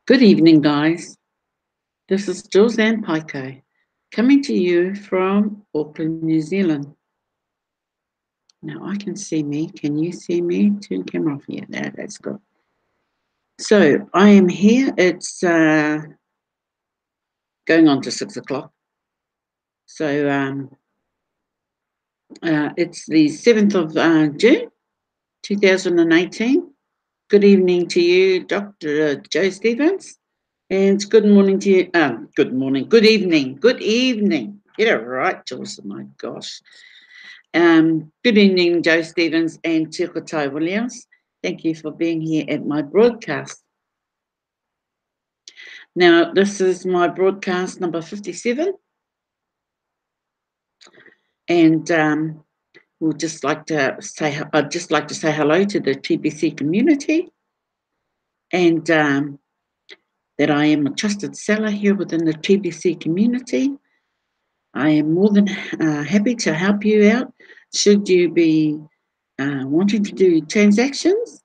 Good evening, guys. This is Julz and Paekau coming to you from Auckland, New Zealand. Now I can see me. Can you see me? Turn camera off here. That's good. So I am here. It's going on to 6 o'clock. So it's the 7th of June, 2018. Good evening to you, Dr. Joe Stevens. And good morning to you. Good morning. Good evening. Good evening. Get it right, Jules. My gosh. Good evening, Joe Stevens and Tikotai Williams. Thank you for being here at my broadcast. Now, this is my broadcast number 57. And I'd just like to say hello to the TBC community, and that I am a trusted seller here within the TBC community. I am more than happy to help you out should you be wanting to do transactions,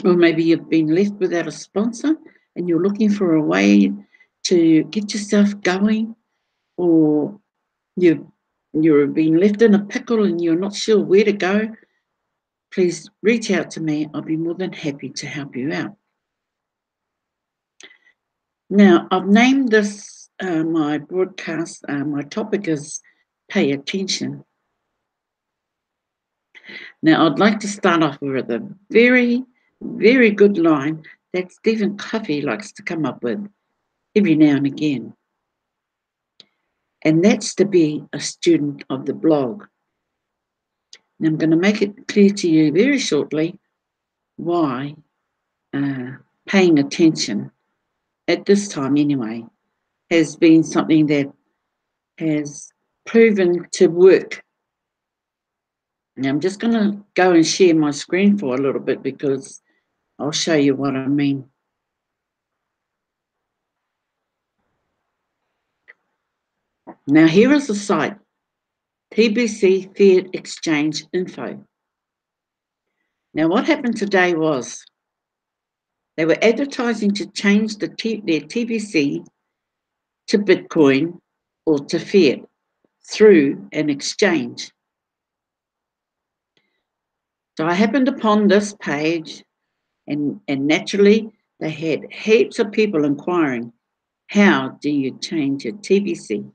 or maybe you've been left without a sponsor and you're looking for a way to get yourself going, or you're being left in a pickle and you're not sure where to go. Please reach out to me. I'll be more than happy to help you out. Now, I've named this my broadcast, my topic is pay attention. Now, I'd like to start off with a very, very good line that Stephen Covey likes to come up with every now and again. And that's to be a student of the blog. Now, I'm going to make it clear to you very shortly why paying attention, at this time anyway, has been something that has proven to work. Now, I'm just going to go and share my screen for a little bit because I'll show you what I mean. Now, here is the site, TBC Fiat Exchange Info. Now, what happened today was they were advertising to change their TBC to Bitcoin or to Fiat through an exchange. So I happened upon this page, and naturally they had heaps of people inquiring, how do you change your TBC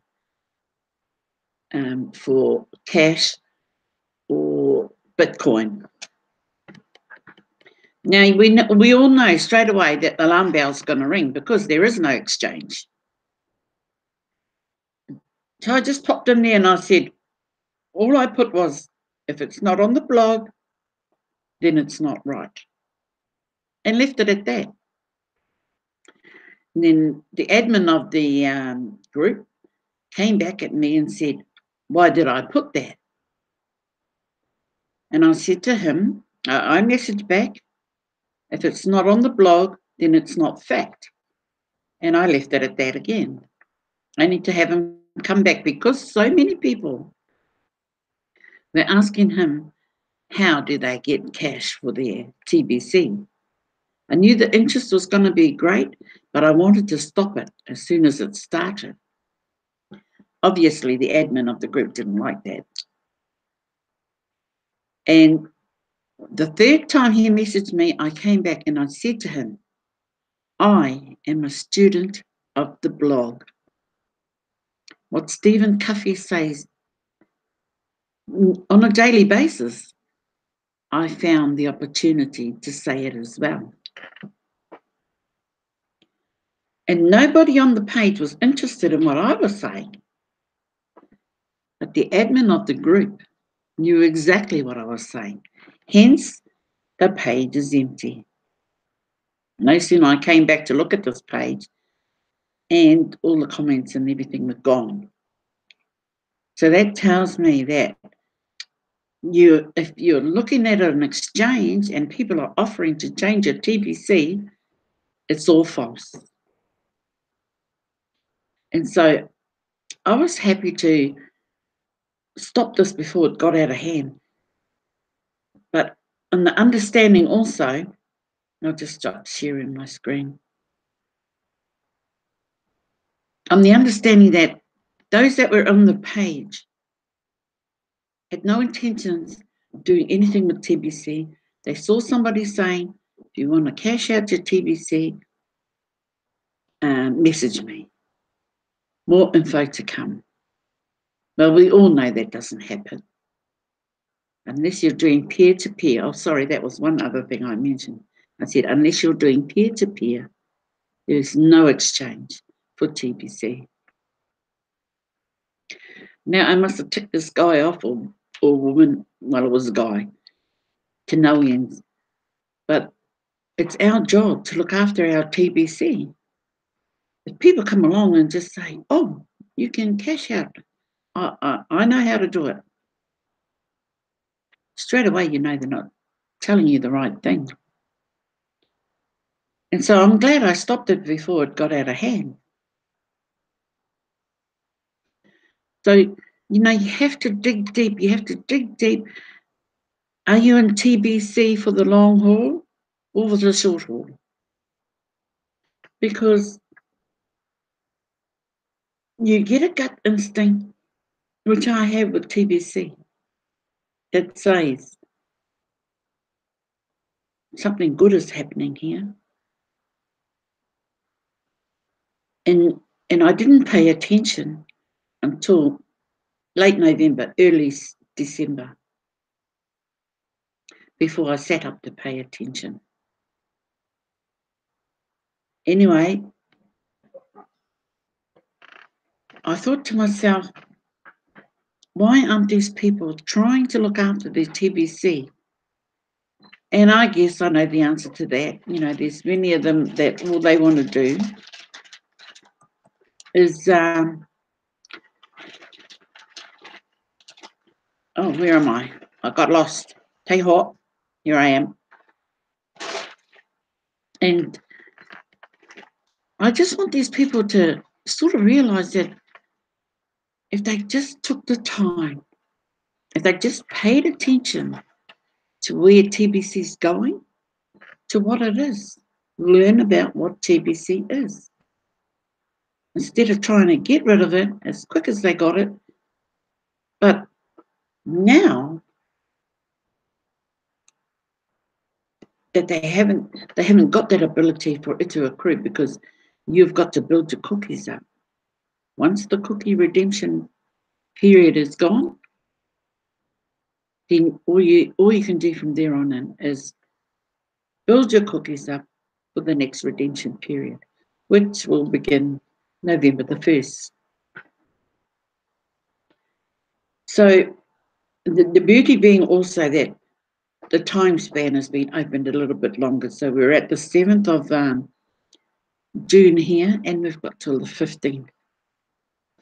for cash or Bitcoin? Now, we all know straight away that the alarm bell's going to ring because there is no exchange. So I just popped in there and I said, all I put was, if it's not on the blog, then it's not right. And left it at that. And then the admin of the group came back at me and said, why did I put that? And I said to him, I messaged back, if it's not on the blog, then it's not fact. And I left it at that again. I need to have him come back because so many people were asking him, how do they get cash for their TBC? I knew the interest was going to be great, but I wanted to stop it as soon as it started. Obviously, the admin of the group didn't like that. And the third time he messaged me, I came back and I said to him, I am a student of the blog. What Stephen Covey says on a daily basis, I found the opportunity to say it as well. And nobody on the page was interested in what I was saying. But the admin of the group knew exactly what I was saying. Hence, the page is empty. No sooner I came back to look at this page and all the comments and everything were gone. So that tells me that if you're looking at an exchange and people are offering to change a TBC, it's all false. And so I was happy to stop this before it got out of hand. But on the understanding also, I'll just stop sharing my screen. On the understanding that those that were on the page had no intentions of doing anything with TBC. They saw somebody saying, if you want to cash out your TBC, message me. More info to come. Well, we all know that doesn't happen. Unless you're doing peer-to-peer. Oh, sorry, that was one other thing I mentioned. I said, unless you're doing peer-to-peer, there is no exchange for TBC. Now, I must have ticked this guy off, or woman, well, it was a guy, to no ends. But it's our job to look after our TBC. If people come along and just say, oh, you can cash out, I know how to do it. Straight away, you know they're not telling you the right thing. And so I'm glad I stopped it before it got out of hand. So, you know, you have to dig deep. You have to dig deep. Are you in TBC for the long haul or for the short haul? Because you get a gut instinct, which I have with TBC, that says something good is happening here. And I didn't pay attention until late November, early December, before I sat up to pay attention. Anyway, I thought to myself, why aren't these people trying to look after their TBC? And I guess I know the answer to that. You know, there's many of them that all they want to do is, oh, where am I? I got lost. Te Ho, here I am. And I just want these people to sort of realize that if they just took the time, if they just paid attention to where TBC is going, to what it is, learn about what TBC is. Instead of trying to get rid of it as quick as they got it. But now that they haven't got that ability for it to accrue, because you've got to build your cookies up. Once the cookie redemption period is gone, then all you can do from there on in is build your cookies up for the next redemption period, which will begin November the 1st. So the beauty being also that the time span has been opened a little bit longer. So we're at the 7th of June here, and we've got till the 15th.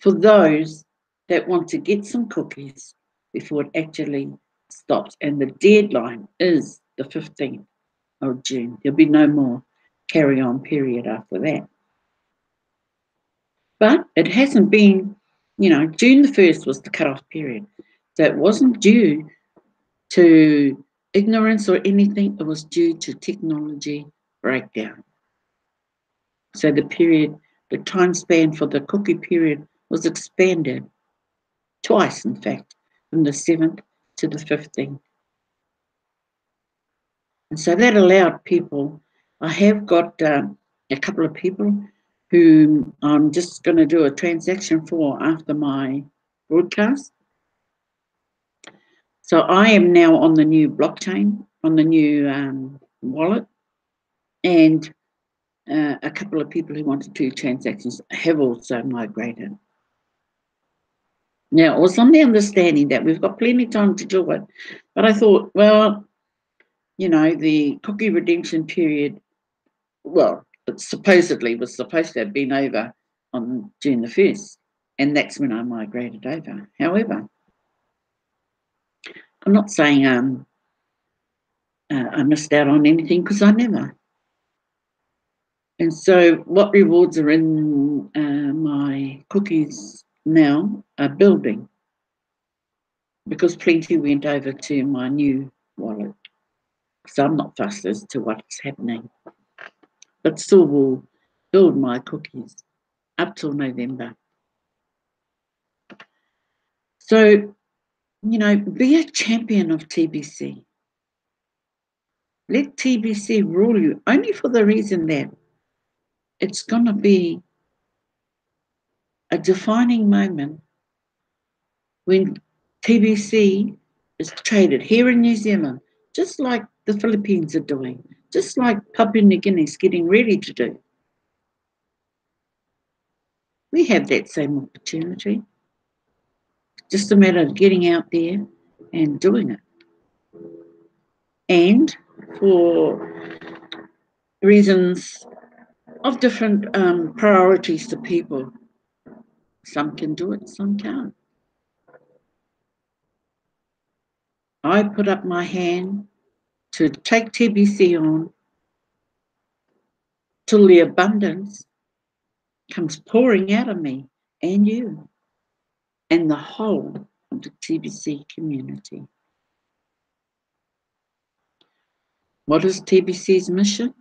For those that want to get some cookies before it actually stops. And the deadline is the 15th of June. There'll be no more carry-on period after that. But it hasn't been, you know, June the 1st was the cut-off period. So it wasn't due to ignorance or anything. It was due to technology breakdown. So the period, the time span for the cookie period was expanded twice, in fact, from the 7th to the 15th. And so that allowed people, I have got a couple of people who I'm just going to do a transaction for after my broadcast. So I am now on the new blockchain, on the new wallet, and a couple of people who wanted to do transactions have also migrated. Now, it was on the understanding that we've got plenty of time to do it, but I thought, well, you know, the cookie redemption period, well, it supposedly was supposed to have been over on June the 1st, and that's when I migrated over. However, I'm not saying I missed out on anything, because I never. And so what rewards are in my cookies now are building. because plenty went over to my new wallet. So I'm not fussed as to what's happening, but still will build my cookies up till November. So, be a champion of TBC. Let TBC rule you, only for the reason that it's going to be a defining moment when TBC is traded here in New Zealand, just like the Philippines are doing, just like Papua New Guinea is getting ready to do. We have that same opportunity. Just a matter of getting out there and doing it. And for reasons of different priorities to people, some can do it, some can't. I put up my hand to take TBC on till the abundance comes pouring out of me and you and the whole of the TBC community. What is TBC's mission?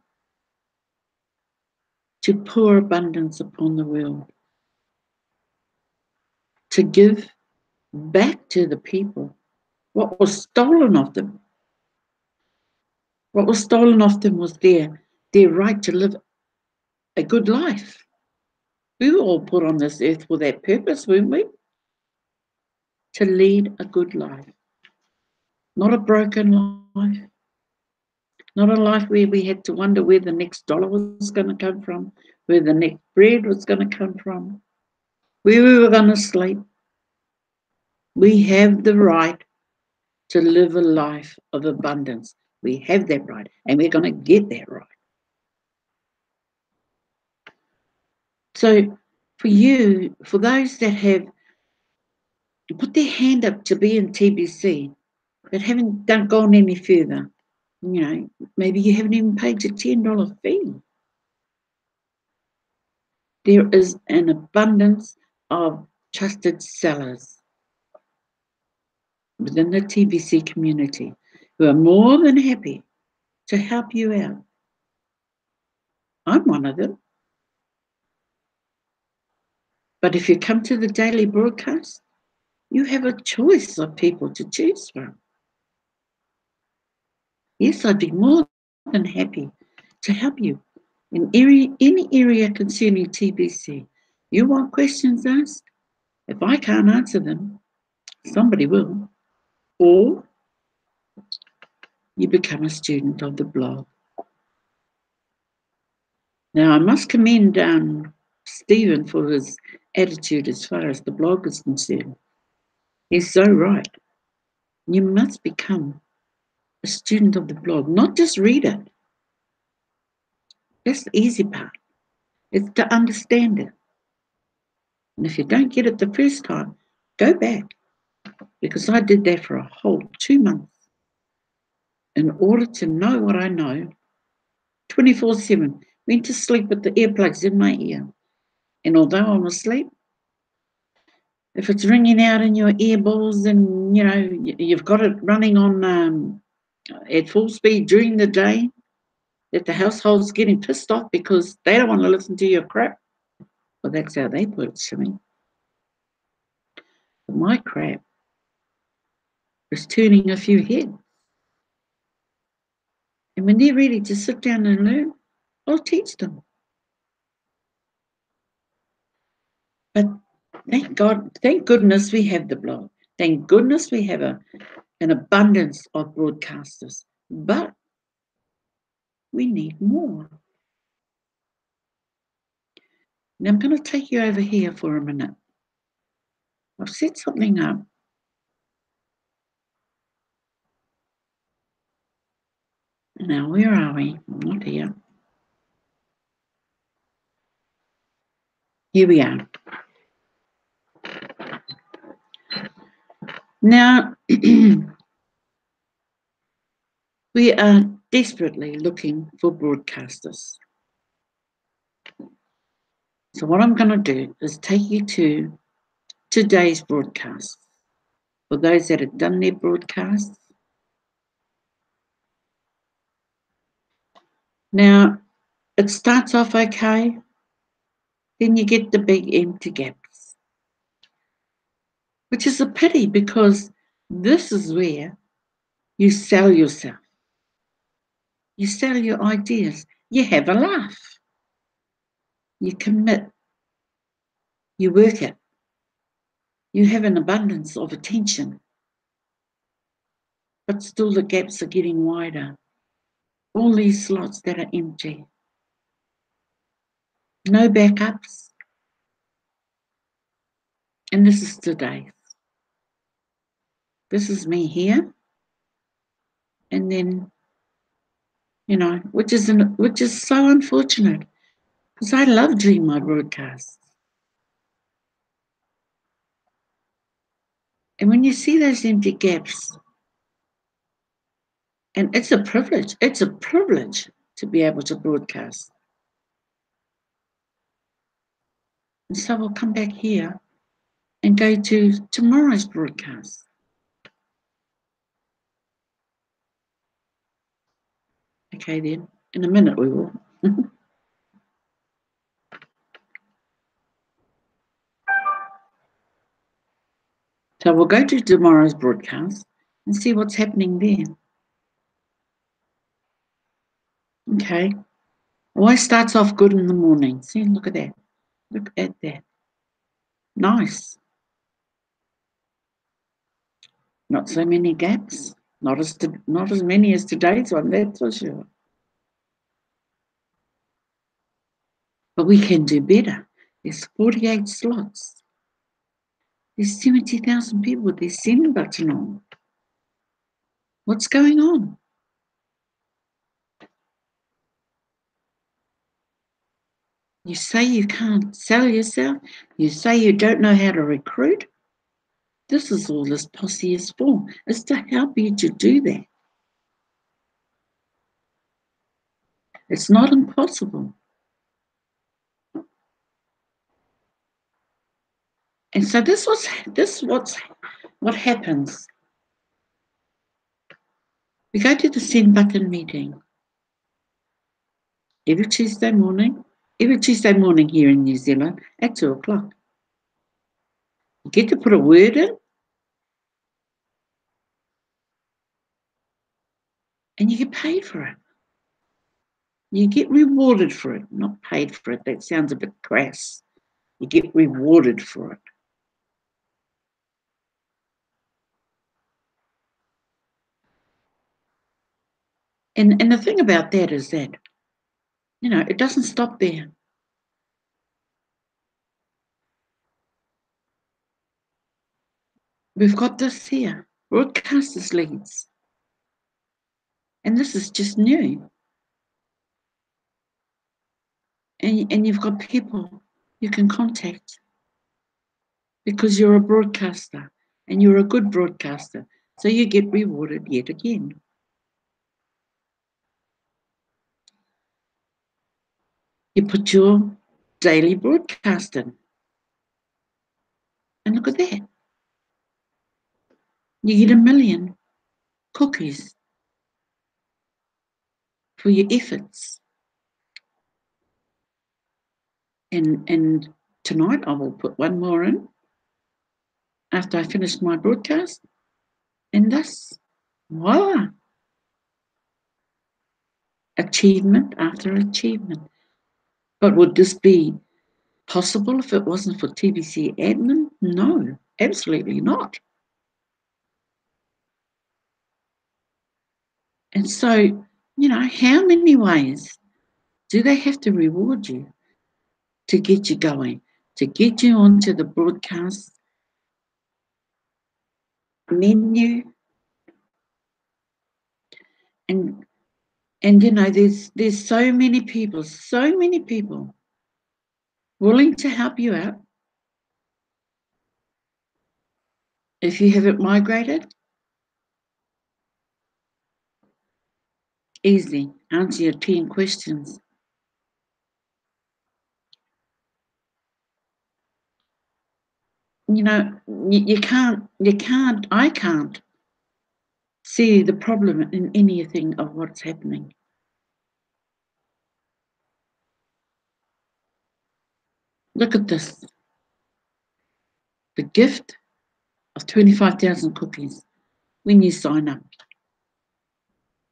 To pour abundance upon the world, to give back to the people what was stolen of them. What was stolen of them was their right to live a good life. We were all put on this earth for that purpose, weren't we? To lead a good life. Not a broken life. Not a life where we had to wonder where the next dollar was going to come from, where the next bread was going to come from, where we were going to sleep. We have the right to live a life of abundance. We have that right, and we're going to get that right. So for you, for those that have put their hand up to be in TBC, but haven't gone any further, maybe you haven't even paid your $10 fee. There is an abundance of trusted sellers within the TBC community who are more than happy to help you out. I'm one of them. But if you come to the daily broadcast, you have a choice of people to choose from. Yes, I'd be more than happy to help you in any area concerning TBC. You want questions asked? If I can't answer them, somebody will. Or you become a student of the blog. Now, I must commend Stephen for his attitude as far as the blog is concerned. He's so right. You must become a student of the blog, not just read it. That's the easy part. It's to understand it. And if you don't get it the first time, go back. Because I did that for a whole 2 months in order to know what I know 24/7. Went to sleep with the earplugs in my ear. And although I'm asleep, if it's ringing out in your earballs and, you've got it running on at full speed during the day, that the household's getting pissed off because they don't want to listen to your crap. Well, that's how they put it to me. But my crap is turning a few heads. And when they're ready to sit down and learn, I'll teach them. But thank God, thank goodness we have the blog. Thank goodness we have an abundance of broadcasters. But we need more. Now I'm going to take you over here for a minute. I've set something up. Now, where are we? Not here. Here we are. Now, we are desperately looking for broadcasters. So what I'm going to do is take you to today's broadcast. for those that have done their broadcasts. Now, it starts off okay, then you get the big empty gaps, which is a pity because this is where you sell yourself. You sell your ideas. You have a laugh. You commit. You work it. You have an abundance of attention. But still the gaps are getting wider. All these slots that are empty. No backups. And this is today. This is me here. And then, which is so unfortunate because I love doing my broadcasts. And when you see those empty gaps, and it's a privilege to be able to broadcast. And so we'll come back here and go to tomorrow's broadcast. Okay, then, in a minute we will. So we'll go to tomorrow's broadcast and see what's happening there. Okay. Always starts off good in the morning. See, look at that. Look at that. Nice. Not so many gaps. Not as many as today's one, that's for sure. But we can do better. There's 48 slots. There's 70,000 people with their send button on. What's going on? You say you can't sell yourself. You say you don't know how to recruit. This is all this posse is for. It's to help you to do that. It's not impossible. And so what happens. We go to the send button meeting every Tuesday morning here in New Zealand at 2:00. You get to put a word in and you get paid for it. You get rewarded for it, not paid for it. That sounds a bit crass. You get rewarded for it. And the thing about that is that, it doesn't stop there. We've got this here, broadcasters leads. And this is just new. And you've got people you can contact because you're a broadcaster and you're a good broadcaster. So you get rewarded yet again. You put your daily broadcast in. And look at that. You get 1 million cookies for your efforts. And tonight I will put one more in after I finish my broadcast. And thus, voila. Achievement after achievement. But would this be possible if it wasn't for TBC admin? No, absolutely not. And so, how many ways do they have to reward you to get you going, to get you onto the broadcast menu? And there's so many people willing to help you out. If you haven't migrated, easy. Answer your 10 questions. you know, I can't see the problem in anything of what's happening. Look at this. The gift of 25,000 cookies when you sign up.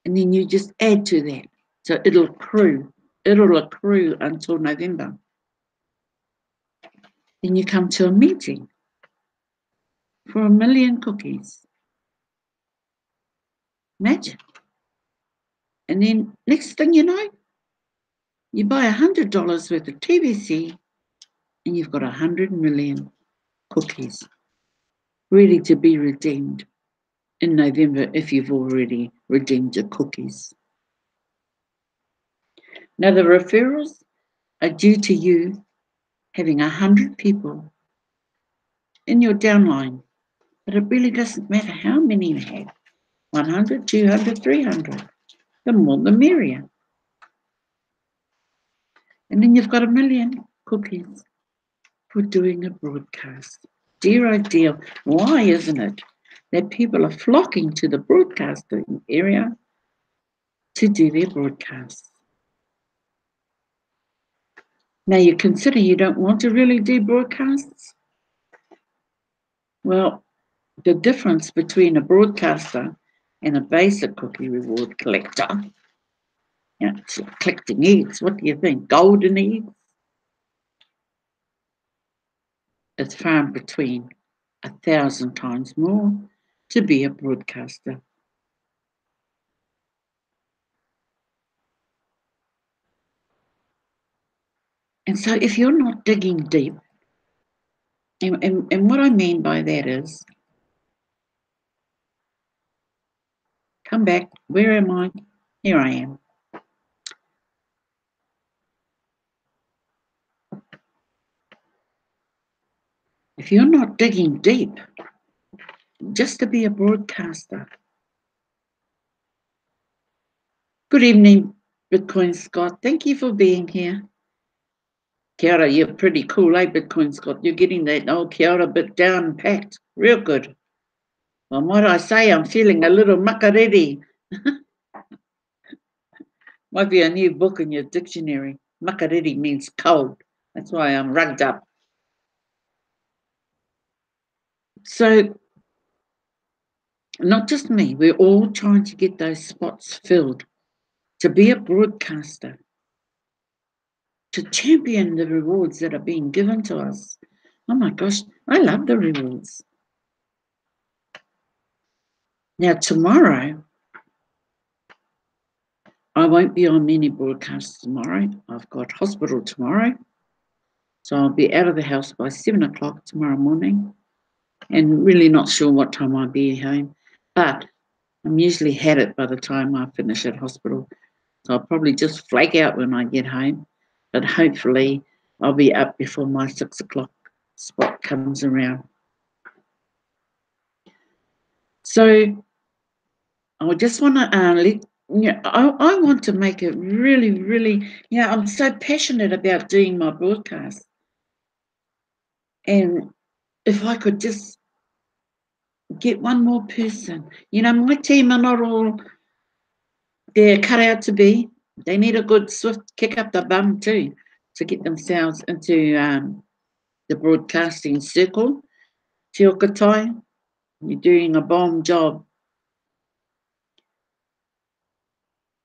And then you just add to that. So it'll accrue until November. Then you come to a meeting for 1 million cookies. Imagine. And then next thing you know, you buy $100 worth of TBC and you've got 100 million cookies ready to be redeemed in November if you've already redeemed your cookies. Now the referrals are due to you having 100 people in your downline, but it really doesn't matter how many you have, 100, 200, 300, the more the merrier. And then you've got 1 million cookies for doing a broadcast. Dear oh dear, why isn't it that people are flocking to the broadcasting area to do their broadcasts? Now you consider you don't want to really do broadcasts? Well, the difference between a broadcaster and a basic cookie reward collector, it's like collecting eggs. What do you think? Golden eggs? It's far in between, 1,000 times more to be a broadcaster. And so if you're not digging deep, and what I mean by that is, come back, where am I? Here I am. If you're not digging deep, just to be a broadcaster. Good evening, Bitcoin Scott. Thank you for being here. Kia ora, you're pretty cool, eh, Bitcoin Scott? You're getting that old kia ora bit down packed. Real good. Well, might I say I'm feeling a little makariri. Might be a new book in your dictionary. Makariri means cold. That's why I'm rugged up. So, not just me, we're all trying to get those spots filled to be a broadcaster, to champion the rewards that are being given to us. Oh my gosh, I love the rewards. Now, tomorrow, I won't be on many broadcasts tomorrow. I've got hospital tomorrow. So I'll be out of the house by 7 o'clock tomorrow morning and really not sure what time I'll be home. But I'm usually had it by the time I finish at hospital. So I'll probably just flake out when I get home. But hopefully I'll be up before my 6 o'clock spot comes around. So I just want to I want to make it really, I'm so passionate about doing my broadcast. And if I could just get one more person, my team are not all they're cut out to be. They need a good swift kick up the bum too to get themselves into the broadcasting circle. Te Okatai, you're doing a bomb job.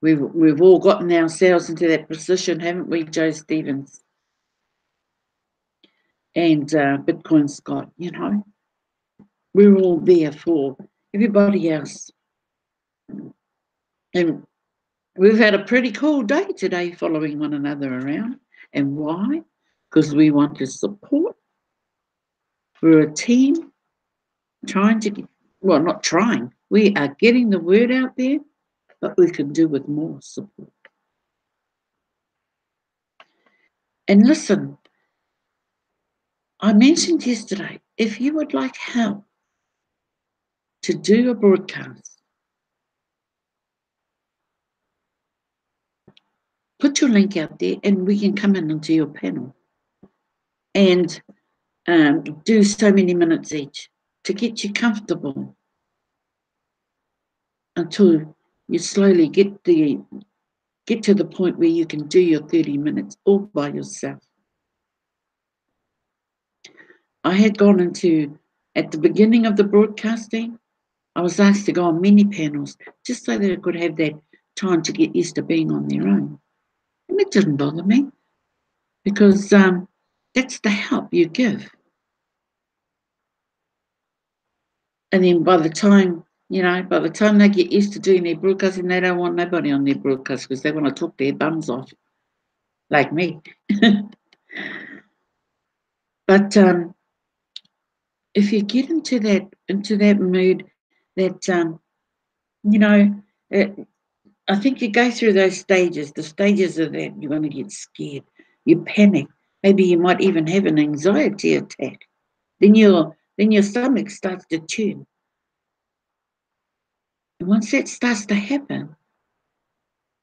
We've all gotten ourselves into that position, haven't we, Joe Stevens and Bitcoin Scott? We're all there for everybody else. And we've had a pretty cool day today following one another around. And why? Because we want to support. We're a team trying to, not trying. We are getting the word out there, but we can do with more support. And listen, I mentioned yesterday, if you would like help to do a broadcast, put your link out there and we can come in and do your panel. And do so many minutes each to get you comfortable until you slowly get to the point where you can do your 30 minutes all by yourself. I had gone at the beginning of the broadcasting, I was asked to go on many panels just so that I could have that time to get used to being on their own. And it didn't bother me because that's the help you give. And then by the time they get used to doing their broadcasting, they don't want nobody on their broadcast because they want to talk their bums off, like me. But if you get into that mood, that I think you go through those stages. The stages are that you're going to get scared, you panic, maybe you might even have an anxiety attack. Then your stomach starts to turn. And once that starts to happen,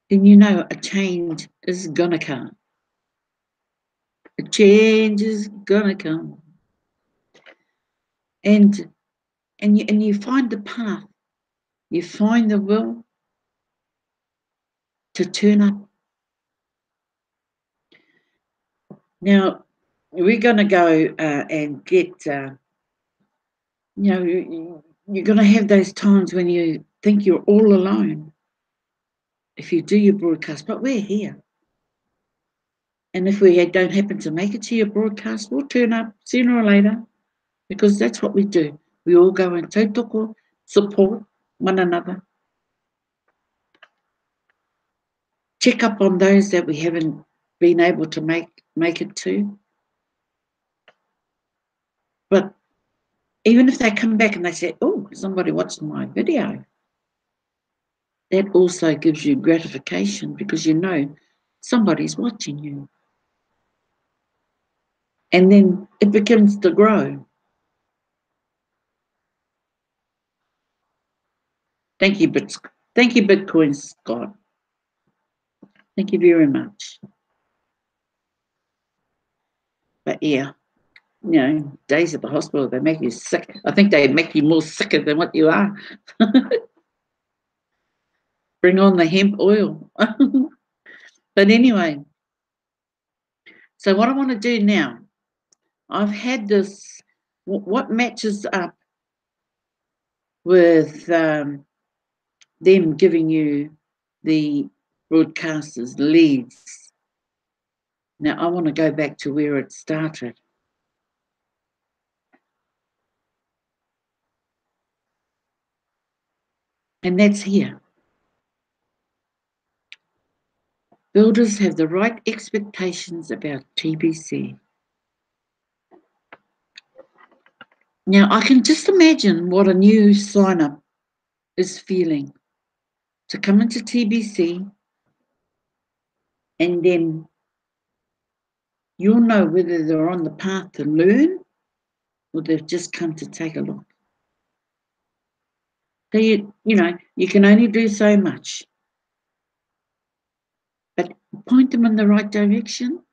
then you know a change is gonna come. A change is gonna come. And you find the path. You find the will to turn up. Now, we're going to go and get, you're going to have those times when you think you're all alone if you do your broadcast, but we're here. And if we don't happen to make it to your broadcast, we'll turn up sooner or later because that's what we do. We all go and tautoko, support one another. Check up on those that we haven't been able to make it to. But even if they come back and they say, oh, somebody watched my video, that also gives you gratification because you know somebody's watching you. And then it begins to grow. Thank you, Bitcoin Scott. Thank you very much. But yeah, days at the hospital, they make you sick. I think they make you more sicker than what you are. Bring on the hemp oil. But anyway, so what I want to do now, I've had this, what matches up with them giving you the broadcasters leads. Now, I want to go back to where it started. And that's here. Builders have the right expectations about TBC. Now, I can just imagine what a new sign-up is feeling to come into TBC and then you'll know whether they're on the path to learn or they've just come to take a look. So, you can only do so much. But point them in the right direction.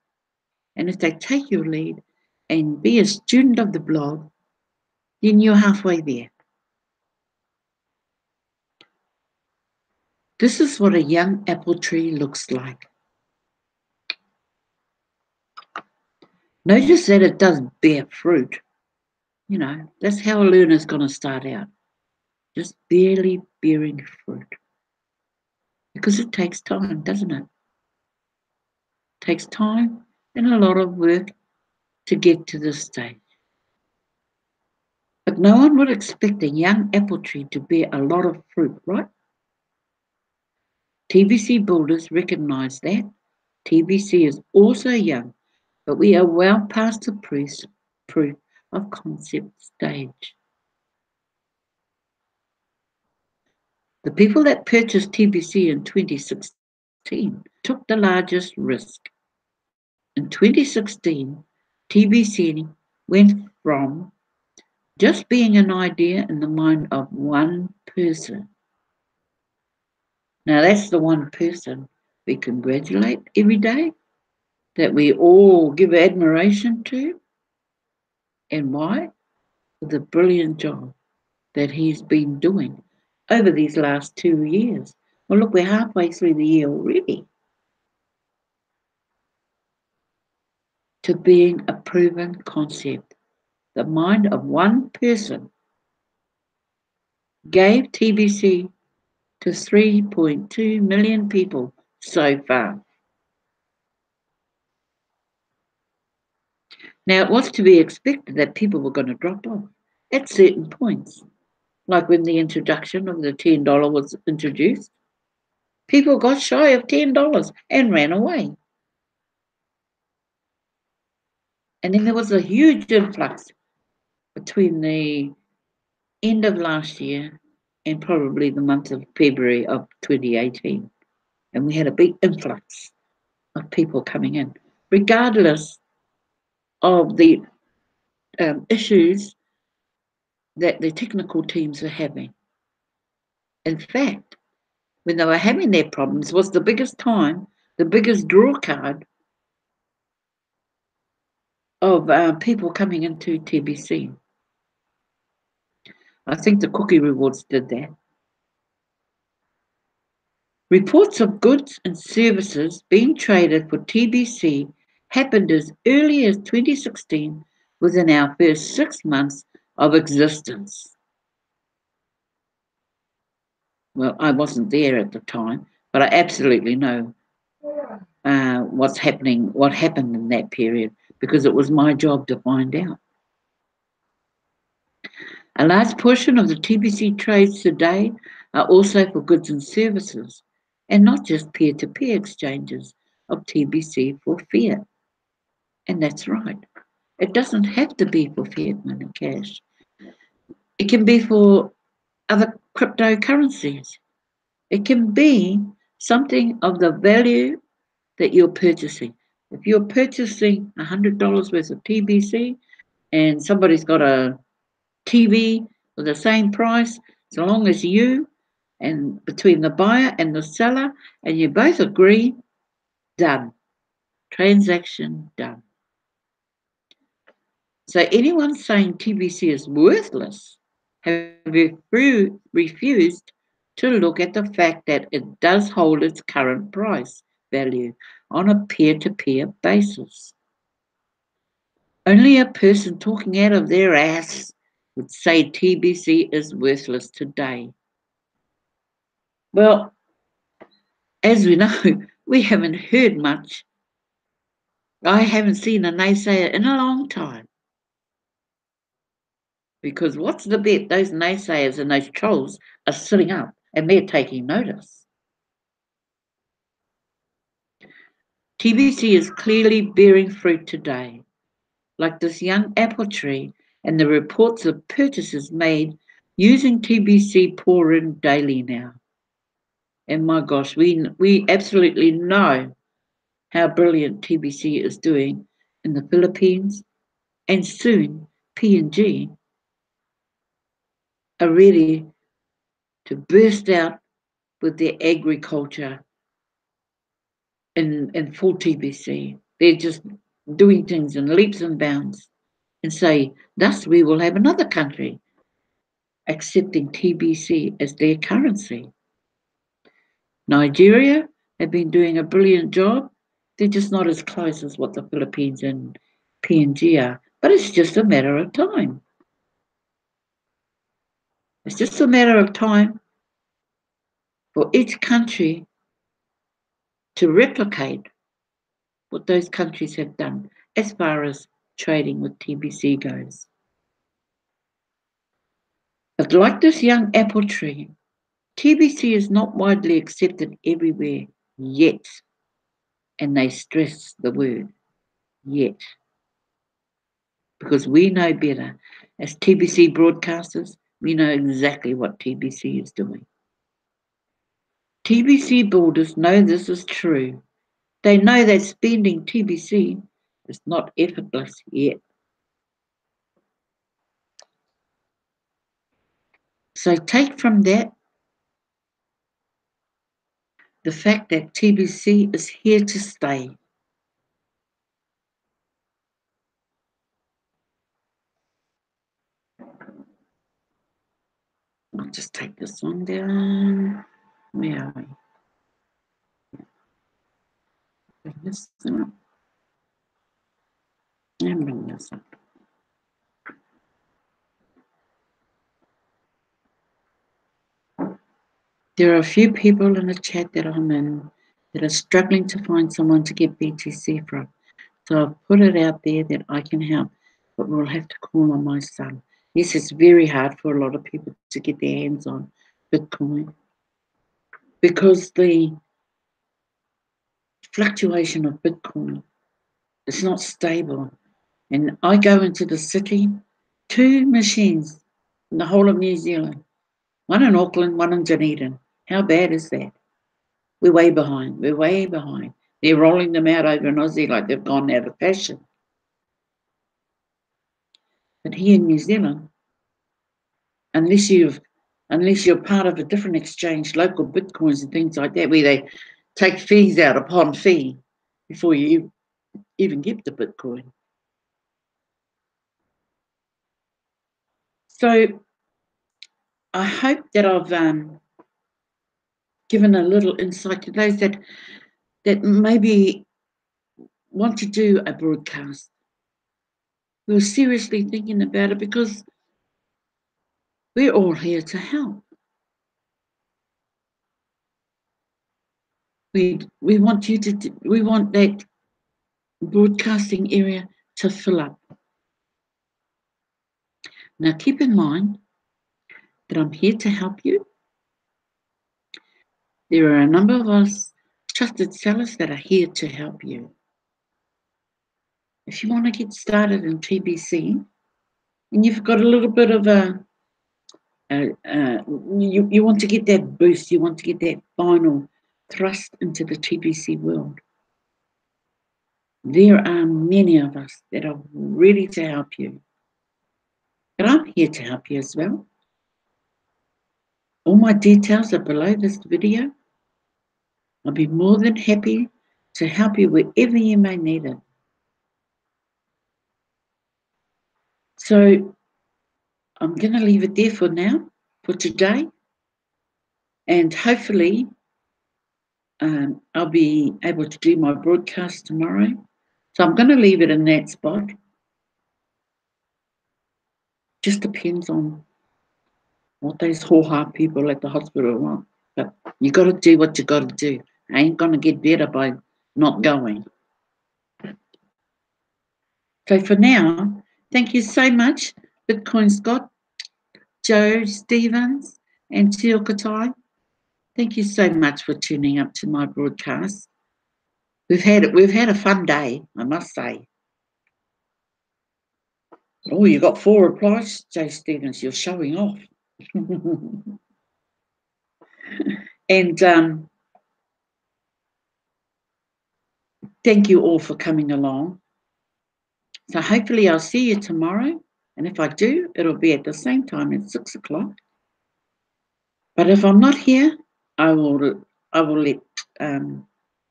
And if they take your lead and be a student of the blog, then you're halfway there. This is what a young apple tree looks like. Notice that it does bear fruit. That's how a learner's going to start out. Just barely bearing fruit. Because it takes time, doesn't it? It takes time and a lot of work to get to this stage. But no one would expect a young apple tree to bear a lot of fruit, right? TBC builders recognise that. TBC is also young, but we are well past the proof of concept stage. The people that purchased TBC in 2016 took the largest risk. In 2016, TBC went from just being an idea in the mind of one person. Now that's the one person we congratulate every day, that we all give admiration to, And why? For the brilliant job that he's been doing over these last 2 years. Well, look, we're halfway through the year already to being a proven concept. The mind of one person gave TBC to 3.2 million people so far. Now, it was to be expected that people were going to drop off at certain points, like when the introduction of the $10 was introduced. People got shy of $10 and ran away. And then there was a huge influx between the end of last year and probably the month of February of 2018. And we had a big influx of people coming in, regardless of the issues that the technical teams were having. In fact, when they were having their problems, was the biggest time, the biggest draw card of people coming into TBC. I think the Cookie Rewards did that. Reports of goods and services being traded for TBC happened as early as 2016, within our first 6 months of existence. Well, I wasn't there at the time, but I absolutely know what's happening, what happened in that period, because it was my job to find out. A large portion of the TBC trades today are also for goods and services, and not just peer-to-peer exchanges of TBC for fiat. And that's right. It doesn't have to be for fiat money cash. It can be for other cryptocurrencies. It can be something of the value that you're purchasing. If you're purchasing $100 worth of TBC and somebody's got a TV for the same price, so long as you and between the buyer and the seller and you both agree, done. Transaction done. So anyone saying TBC is worthless have refused to look at the fact that it does hold its current price value on a peer-to-peer basis. Only a person talking out of their ass would say TBC is worthless today. Well, as we know, we haven't heard much. I haven't seen a naysayer in a long time. Because what's the bet? Those naysayers and those trolls are sitting up and they're taking notice. TBC is clearly bearing fruit today, like this young apple tree, and the reports of purchases made using TBC pour in daily now. And my gosh, we absolutely know how brilliant TBC is doing in the Philippines, and soon PNG are ready to burst out with their agriculture in full TBC. They're just doing things in leaps and bounds, and say, thus we will have another country accepting TBC as their currency. Nigeria have been doing a brilliant job. They're just not as close as what the Philippines and PNG are, but it's just a matter of time. It's just a matter of time for each country to replicate what those countries have done as far as trading with TBC goes. But like this young apple tree, TBC is not widely accepted everywhere yet. And they stress the word yet. Because we know better. As TBC broadcasters, we know exactly what TBC is doing. TBC builders know this is true. They know that spending TBC is not effortless yet. So take from that the fact that TBC is here to stay. I'll just take this one down. Where are we? Bring this up. And bring this up. There are a few people in the chat that I'm in that are struggling to find someone to get BTC from. So I've put it out there that I can help, but we'll have to call on my son. Yes, it's very hard for a lot of people to get their hands on Bitcoin because the fluctuation of Bitcoin is not stable. And I go into the city, 2 machines in the whole of New Zealand, one in Auckland, one in Dunedin. How bad is that? We're way behind. We're way behind. They're rolling them out over in Aussie like they've gone out of fashion. But here in New Zealand, unless you're part of a different exchange, local bitcoins and things like that, where they take fees out upon fee before you even get the Bitcoin. So I hope that I've given a little insight to those that maybe want to do a broadcast. We're seriously thinking about it because we're all here to help. We want we want that broadcasting area to fill up. Now keep in mind that I'm here to help you. There are a number of us trusted sellers that are here to help you. If you want to get started in TBC and you've got a little bit of you want to get that boost, you want to get that final thrust into the TBC world, there are many of us that are ready to help you. And I'm here to help you as well. All my details are below this video. I'll be more than happy to help you wherever you may need it. So I'm going to leave it there for now, for today. And hopefully I'll be able to do my broadcast tomorrow. So I'm going to leave it in that spot. Just depends on what those ho-ha people at the hospital want. But you got to do what you got to do. I ain't going to get better by not going. So for now, thank you so much, Bitcoin Scott, Joe Stevens, and Teal Katai. Thank you so much for tuning up to my broadcast. We've had a fun day, I must say. Oh, you got 4 replies, Joe Stevens. You're showing off. And thank you all for coming along. So hopefully I'll see you tomorrow. And if I do, it'll be at the same time at 6 o'clock. But if I'm not here, I will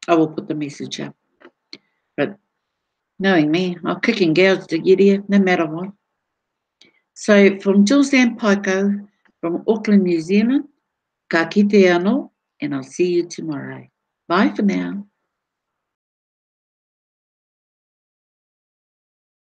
put the message up. But knowing me, I'll kick and gouge to get here, no matter what. So from Julz and Paekau, from Auckland, New Zealand, ka kite anō, and I'll see you tomorrow. Bye for now.